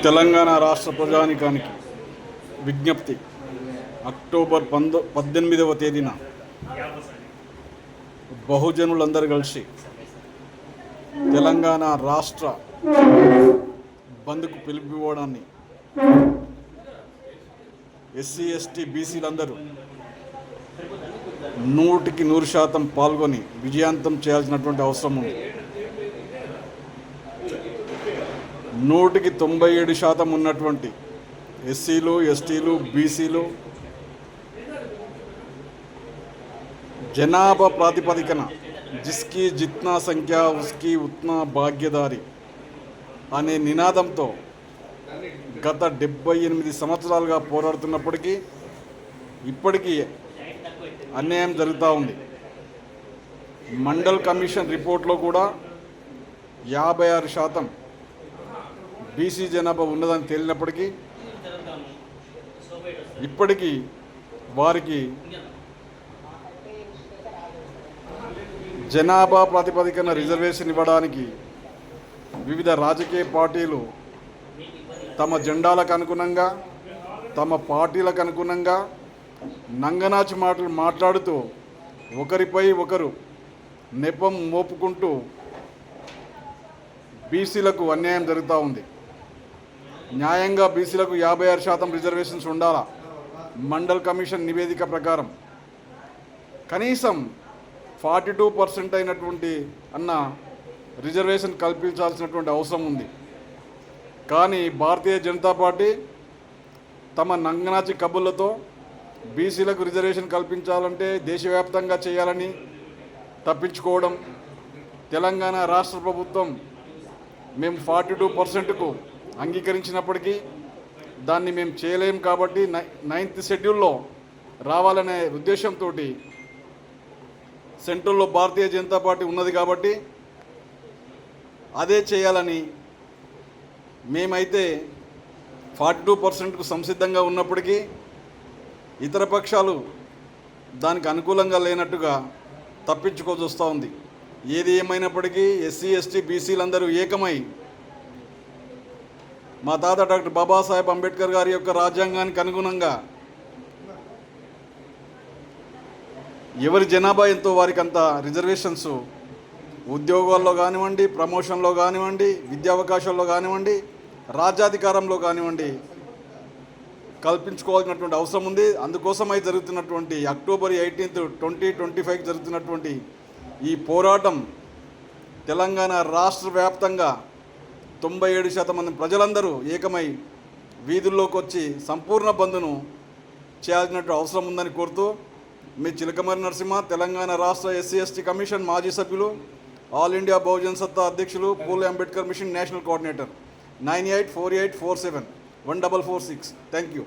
తెలంగాణ రాష్ట్ర ప్రజానికానికి విజ్ఞప్తి. అక్టోబర్ 18వ తేదీన బహుజనులందరూ కలిసి తెలంగాణ రాష్ట్ర బంద్కు పిలుపుకోవడాన్ని ఎస్సీ ఎస్టీ బీసీలందరూ 100% పాల్గొని విజయవంతం చేయాల్సినటువంటి అవసరం ఉంది. 97% ఉన్నటువంటి ఎస్సీలు, ఎస్టీలు, బీసీలు జనాభా ప్రాతిపదికన జిస్కి జిత్నా సంఖ్య ఉస్కి ఉత్నా భాగ్యదారి అనే నినాదంతో గత 78 సంవత్సరాలుగా పోరాడుతున్నప్పటికీ ఇప్పటికీ అన్యాయం జరుగుతూ ఉంది. మండల్ కమిషన్ రిపోర్ట్లో కూడా 56% బీసీ జనాభా ఉన్నదని తేలినప్పటికీ ఇప్పటికీ వారికి జనాభా ప్రాతిపదికన రిజర్వేషన్ ఇవ్వడానికి వివిధ రాజకీయ పార్టీలు తమ జెండాలకు అనుగుణంగా, తమ పార్టీలకు అనుగుణంగా నంగనాచి మాటలు మాట్లాడుతూ ఒకరిపై ఒకరు నెపం మోపుకుంటూ బీసీలకు అన్యాయం జరుగుతూ ఉంది. న్యాయంగా బీసీలకు 56% రిజర్వేషన్స్ ఉండాలా. మండల్ కమిషన్ నివేదిక ప్రకారం కనీసం 42% అయినటువంటి రిజర్వేషన్ కల్పించాల్సినటువంటి అవసరం ఉంది. కానీ భారతీయ జనతా పార్టీ తమ నంగనాచి కబుర్లతో బీసీలకు రిజర్వేషన్ కల్పించాలంటే దేశవ్యాప్తంగా చేయాలని తప్పించుకోవడం, తెలంగాణ రాష్ట్ర ప్రభుత్వం మేము 42%కు అంగీకరించినప్పటికీ దాన్ని మేము చేయలేం కాబట్టి 9th షెడ్యూల్లో రావాలనే ఉద్దేశంతో సెంట్రల్లో భారతీయ జనతా పార్టీ ఉన్నది కాబట్టి అదే చేయాలని మేమైతే 42%కు సంసిద్ధంగా ఉన్నప్పటికీ ఇతర పక్షాలు దానికి అనుకూలంగా లేనట్టుగా తప్పించుకోవాల్సి వస్తూ ఉంది. ఏది ఏమైనప్పటికీ ఎస్సీ ఎస్టీ బీసీలందరూ ఏకమై మా తాత డాక్టర్ బాబాసాహెబ్ అంబేద్కర్ గారి యొక్క రాజ్యాంగానికి అనుగుణంగా ఎవరి జనాభా ఎంతో వారికి అంత రిజర్వేషన్స్ ఉద్యోగాల్లో కానివ్వండి, ప్రమోషన్లో కానివ్వండి, విద్యావకాశాల్లో కానివ్వండి, రాజ్యాధికారంలో కానివ్వండి కల్పించుకోవాల్సినటువంటి అవసరం ఉంది. అందుకోసమై జరుగుతున్నటువంటి అక్టోబర్ 18, 2025 జరుగుతున్నటువంటి ఈ పోరాటం తెలంగాణ రాష్ట్ర వ్యాప్తంగా 97% మంది ప్రజలందరూ ఏకమై వీధుల్లోకి వచ్చి సంపూర్ణ బంద్ను చేయాల్సినటువంటి అవసరం ఉందని కోరుతూ మీ చిలకమర్రి నరసింహ, తెలంగాణ రాష్ట్ర ఎస్సీ ఎస్టీ కమిషన్ మాజీ సభ్యులు, ఆల్ ఇండియా బహుజన్ సత్తా అధ్యక్షులు, Phule Ambedkar mission national coordinator, 984847 1446. Thank you.